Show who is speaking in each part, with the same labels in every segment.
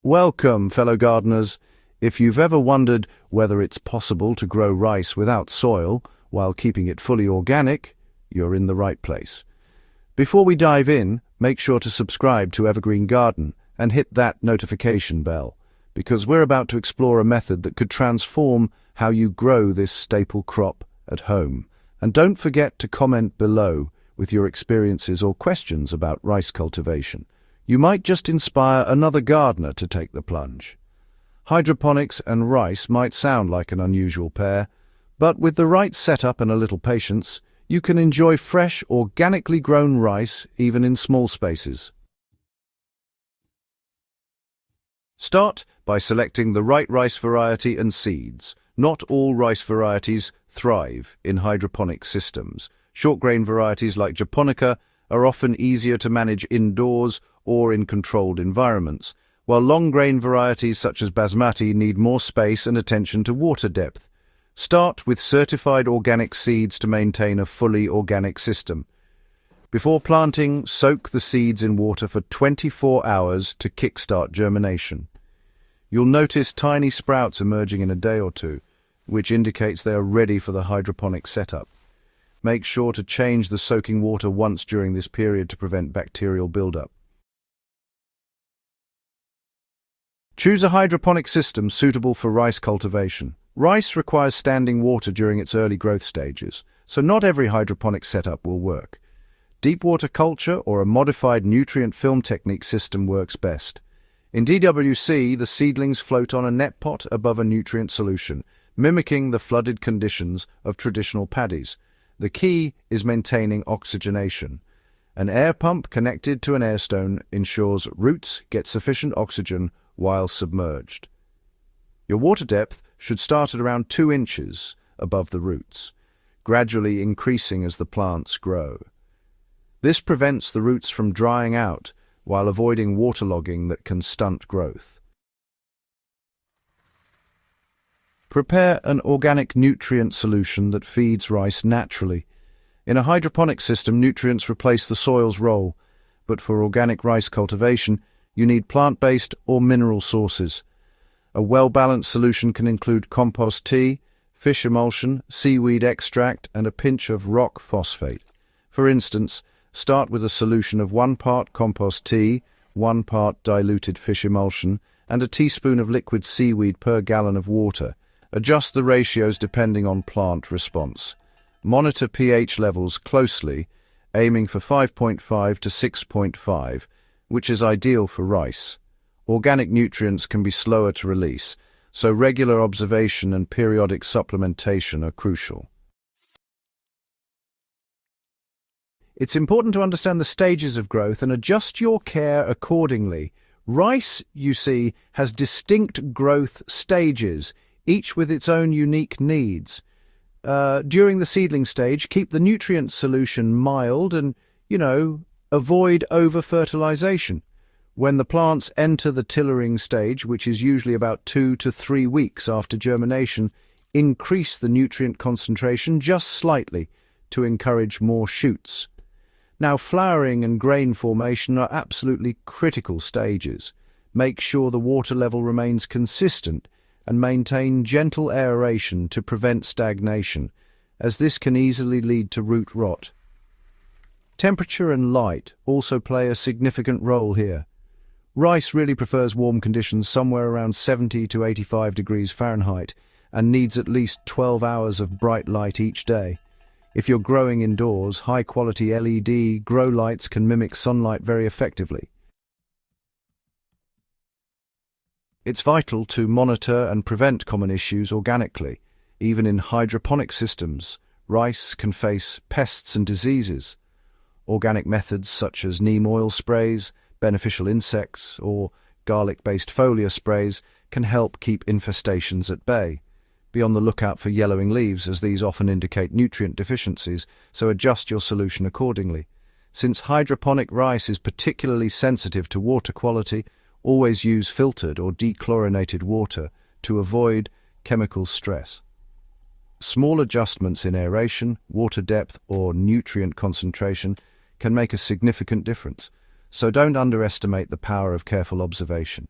Speaker 1: Welcome, fellow gardeners. If you've ever wondered whether it's possible to grow rice without soil while keeping it fully organic, you're in the right place. Before we dive in, make sure to subscribe to Evergreen Garden and hit that notification bell, because we're about to explore a method that could transform how you grow this staple crop at home. And don't forget to comment below with your experiences or questions about rice cultivation. You might just inspire another gardener to take the plunge. Hydroponics and rice might sound like an unusual pair, but with the right setup and a little patience, you can enjoy fresh, organically grown rice even in small spaces. Start by selecting the right rice variety and seeds. Not all rice varieties thrive in hydroponic systems. Short-grain varieties like japonica are often easier to manage indoors or in controlled environments, while long-grain varieties such as basmati need more space and attention to water depth. Start with certified organic seeds to maintain a fully organic system. Before planting, soak the seeds in water for 24 hours to kickstart germination. You'll notice tiny sprouts emerging in a day or two, which indicates they are ready for the hydroponic setup. Make sure to change the soaking water once during this period to prevent bacterial buildup. Choose a hydroponic system suitable for rice cultivation. Rice requires standing water during its early growth stages, so not every hydroponic setup will work. Deep water culture or a modified nutrient film technique system works best. In DWC, the seedlings float on a net pot above a nutrient solution, mimicking the flooded conditions of traditional paddies. The key is maintaining oxygenation. An air pump connected to an air stone ensures roots get sufficient oxygen while submerged. Your water depth should start at around 2 inches above the roots, gradually increasing as the plants grow. This prevents the roots from drying out while avoiding waterlogging that can stunt growth. Prepare an organic nutrient solution that feeds rice naturally. In a hydroponic system, nutrients replace the soil's role, but for organic rice cultivation, you need plant-based or mineral sources. A well-balanced solution can include compost tea, fish emulsion, seaweed extract, and a pinch of rock phosphate. For instance, start with a solution of 1 part compost tea, 1 part diluted fish emulsion, and a teaspoon of liquid seaweed per gallon of water. Adjust the ratios depending on plant response. Monitor pH levels closely, aiming for 5.5 to 6.5, which is ideal for rice. Organic nutrients can be slower to release, so regular observation and periodic supplementation are crucial. It's important to understand the stages of growth and adjust your care accordingly. Rice, you see, has distinct growth stages, each with its own unique needs. During the seedling stage, keep the nutrient solution mild and, avoid over-fertilization. When the plants enter the tillering stage, which is usually about 2 to 3 weeks after germination, increase the nutrient concentration just slightly to encourage more shoots. Now, flowering and grain formation are absolutely critical stages. Make sure the water level remains consistent and maintain gentle aeration to prevent stagnation, as this can easily lead to root rot. Temperature and light also play a significant role here. Rice really prefers warm conditions somewhere around 70 to 85 degrees Fahrenheit and needs at least 12 hours of bright light each day. If you're growing indoors, high-quality LED grow lights can mimic sunlight very effectively. It's vital to monitor and prevent common issues organically. Even in hydroponic systems, rice can face pests and diseases. Organic methods such as neem oil sprays, beneficial insects, or garlic-based foliar sprays can help keep infestations at bay. Be on the lookout for yellowing leaves, as these often indicate nutrient deficiencies, so adjust your solution accordingly. Since hydroponic rice is particularly sensitive to water quality, always use filtered or dechlorinated water to avoid chemical stress. Small adjustments in aeration, water depth, or nutrient concentration can make a significant difference, so don't underestimate the power of careful observation.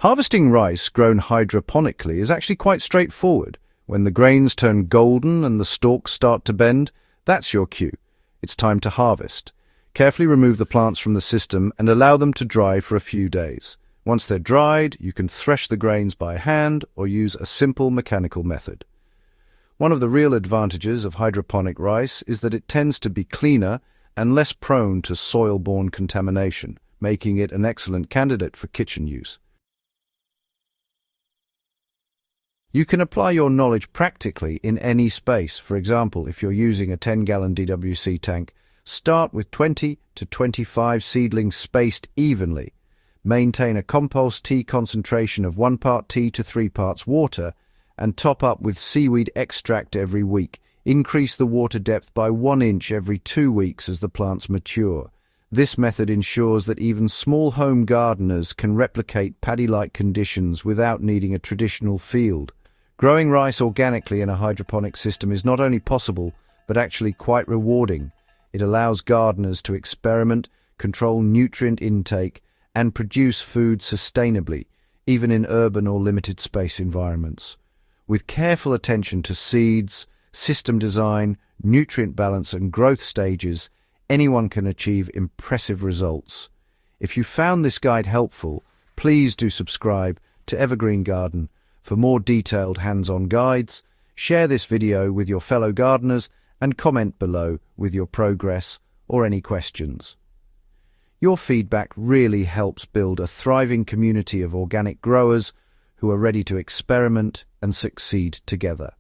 Speaker 1: Harvesting rice grown hydroponically is actually quite straightforward. When the grains turn golden and the stalks start to bend, that's your cue. It's time to harvest. Carefully remove the plants from the system and allow them to dry for a few days. Once they're dried, you can thresh the grains by hand or use a simple mechanical method. One of the real advantages of hydroponic rice is that it tends to be cleaner and less prone to soil-borne contamination, making it an excellent candidate for kitchen use. You can apply your knowledge practically in any space. For example, if you're using a 10-gallon DWC tank, start with 20 to 25 seedlings spaced evenly. Maintain a compost tea concentration of 1 part tea to 3 parts water, and top up with seaweed extract every week. Increase the water depth by 1 inch every 2 weeks as the plants mature. This method ensures that even small home gardeners can replicate paddy-like conditions without needing a traditional field. Growing rice organically in a hydroponic system is not only possible, but actually quite rewarding. It allows gardeners to experiment, control nutrient intake, and produce food sustainably, even in urban or limited space environments. With careful attention to seeds, system design, nutrient balance, and growth stages, anyone can achieve impressive results. If you found this guide helpful, please do subscribe to Evergreen Garden for more detailed hands-on guides. Share this video with your fellow gardeners and comment below with your progress or any questions. Your feedback really helps build a thriving community of organic growers who are ready to experiment and succeed together.